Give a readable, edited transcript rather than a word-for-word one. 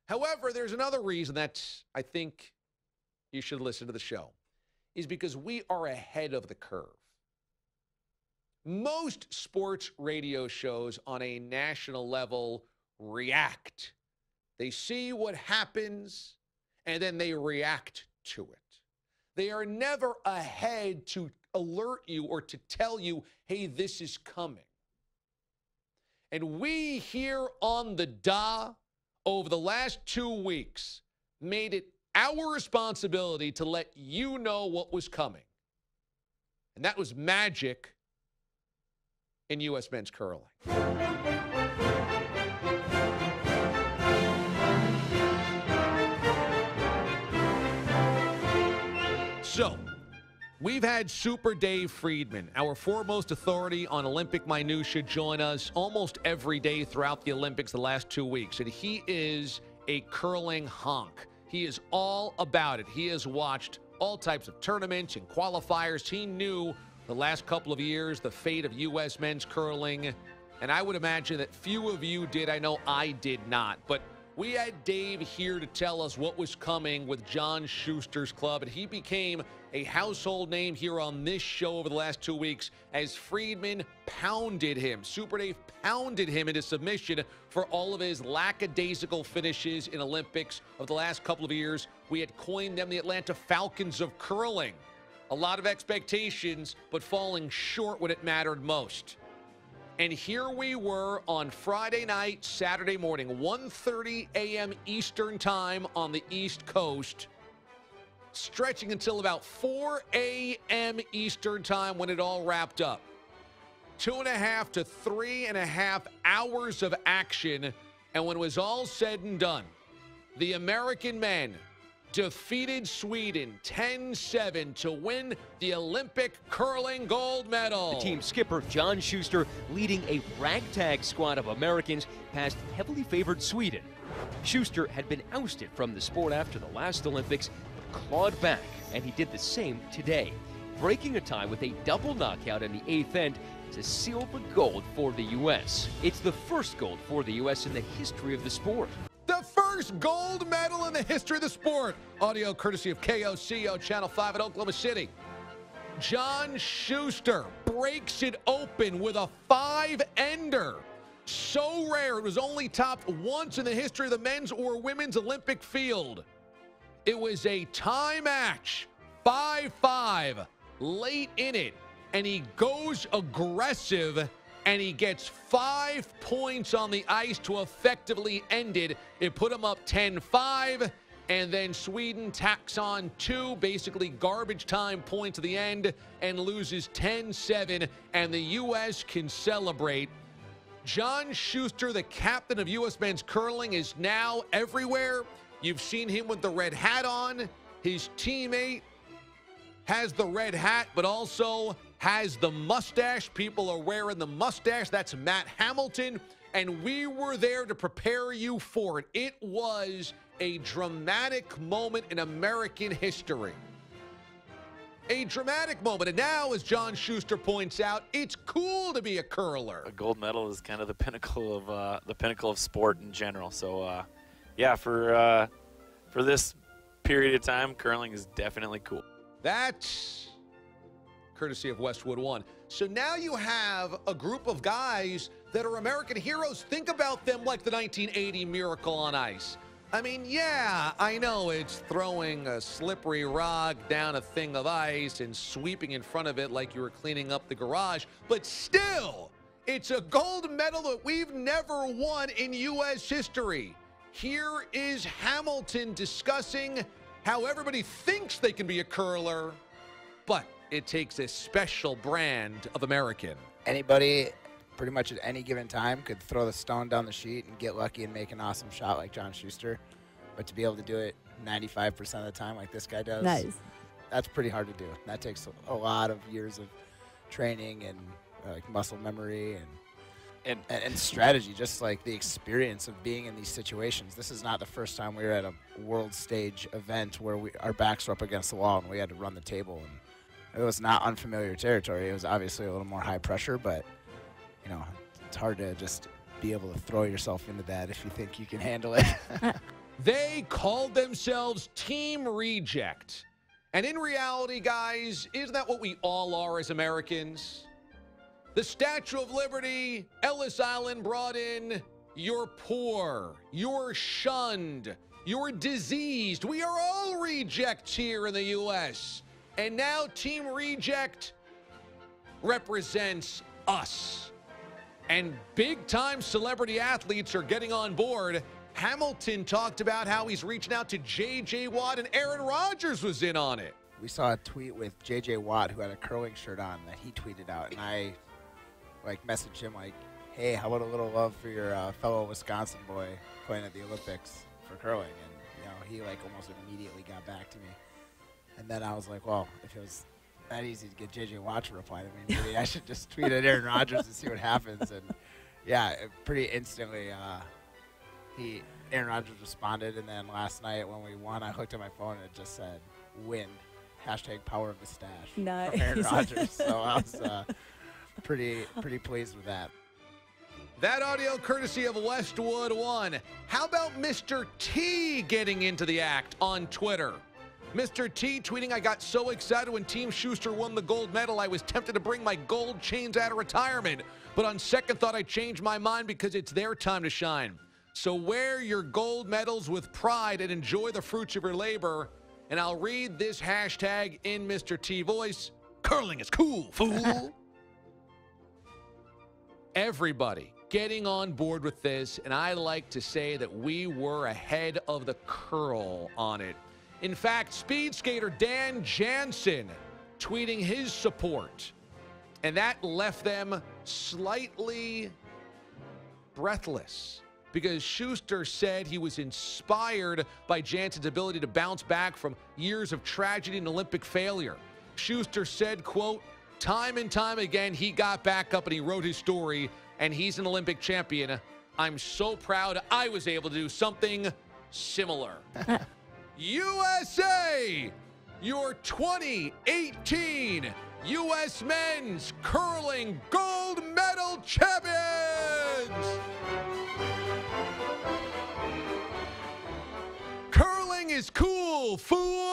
However, there's another reason that I think you should listen to the show, is because we are ahead of the curve. Most sports radio shows on a national level react. They see what happens, and then they react to it. They are never ahead to alert you or to tell you, hey, this is coming. And we here on the DA over the last 2 weeks made it our responsibility to let you know what was coming. And that was magic in U.S. men's curling. So, we've had Super Dave Friedman, our foremost authority on Olympic minutia, join us almost every day throughout the Olympics the last 2 weeks. And he is a curling honk. He is all about it. He has watched all types of tournaments and qualifiers. He knew the last couple of years the fate of U.S. men's curling. And I would imagine that few of you did. I know I did not. But we had Dave here to tell us what was coming with John Schuster's club, and he became a household name here on this show over the last 2 weeks as Friedman pounded him. Super Dave pounded him into submission for all of his lackadaisical finishes in Olympics of the last couple of years. We had coined them the Atlanta Falcons of curling. A lot of expectations, but falling short when it mattered most. And here we were on Friday night, Saturday morning, 1:30 a.m. Eastern time on the East Coast, stretching until about 4 a.m. Eastern time when it all wrapped up. 2.5 to 3.5 hours of action, and when it was all said and done, the American men defeated Sweden 10-7 to win the Olympic curling gold medal. The team skipper, John Schuster, leading a ragtag squad of Americans past heavily favored Sweden. Schuster had been ousted from the sport after the last Olympics, but clawed back, and he did the same today, breaking a tie with a double knockout in the 8th end to seal the gold for the U.S. It's the first gold for the U.S. in the history of the sport. The first gold medal in the history of the sport. Audio courtesy of KOCO Channel 5 at Oklahoma City. John Schuster breaks it open with a 5-ender. So rare, it was only topped once in the history of the men's or women's Olympic field. It was a tie match, 5-5, late in it, and he goes aggressive, and he gets 5 points on the ice to effectively end it. It put him up 10-5, and then Sweden tacks on 2 basically garbage time points at the end and loses 10-7, and the U.S. can celebrate. John Schuster, the captain of U.S. men's curling, is now everywhere. You've seen him with the red hat on. His teammate has the red hat, but also has the mustache. People are wearing the mustache. That's Matt Hamilton, and we were there to prepare you for it. It was a dramatic moment in American history. A dramatic moment, and now, as John Schuster points out, it's cool to be a curler. A gold medal is kind of the pinnacle of sport in general. So, yeah, for this period of time, curling is definitely cool. That's courtesy of Westwood One. So now you have a group of guys that are American heroes. Think about them like the 1980 Miracle on Ice. I mean, yeah, I know it's throwing a slippery rock down a thing of ice and sweeping in front of it like you were cleaning up the garage, but still, it's a gold medal that we've never won in U.S. history. Here is Hamilton discussing how everybody thinks they can be a curler, but it takes a special brand of American. Anybody, pretty much at any given time, could throw the stone down the sheet and get lucky and make an awesome shot like John Schuster. But to be able to do it 95% of the time like this guy does, Nice. That's pretty hard to do. That takes a lot of years of training and like muscle memory and strategy, just like the experience of being in these situations. This is not the first time we were at a world stage event where our backs were up against the wall and we had to run the table. And it was not unfamiliar territory. It was obviously a little more high pressure, but you know, it's hard to just be able to throw yourself into that if you think you can handle it. They called themselves Team Reject. And in reality, guys, isn't that what we all are as Americans? The Statue of Liberty, Ellis Island brought in, you're poor, you're shunned, you're diseased. We are all rejects here in the U.S. And now Team Reject represents us. And big-time celebrity athletes are getting on board. Hamilton talked about how he's reaching out to J.J. Watt, and Aaron Rodgers was in on it. We saw a tweet with J.J. Watt, who had a curling shirt on, that he tweeted out, and I messaged him hey, how about a little love for your fellow Wisconsin boy playing at the Olympics for curling? And he almost immediately got back to me. And then I was like, well, if it was that easy to get J.J. Watt to reply to me, maybe I should just tweet at Aaron Rodgers and see what happens. And yeah, pretty instantly, Aaron Rodgers responded. And then last night when we won, I looked at my phone and it just said "win." #power of the stash. Nice. From Aaron Rodgers. So I was pretty pleased with that. That audio courtesy of Westwood One. How about Mr. T getting into the act on Twitter? Mr. T tweeting, I got so excited when Team Schuster won the gold medal, I was tempted to bring my gold chains out of retirement. But on second thought, I changed my mind because it's their time to shine. So wear your gold medals with pride and enjoy the fruits of your labor. And I'll read this hashtag in Mr. T voice. Curling is cool, fool. Everybody getting on board with this, and I like to say that we were ahead of the curl on it. In fact, speed skater Dan Jansen tweeting his support, and that left them slightly breathless because Schuster said he was inspired by Jansen's ability to bounce back from years of tragedy and Olympic failure. Schuster said, quote, time and time again, he got back up and he wrote his story, and he's an Olympic champion. I'm so proud I was able to do something similar. USA, your 2018 U.S. Men's Curling Gold Medal Champions! Curling is cool, fool!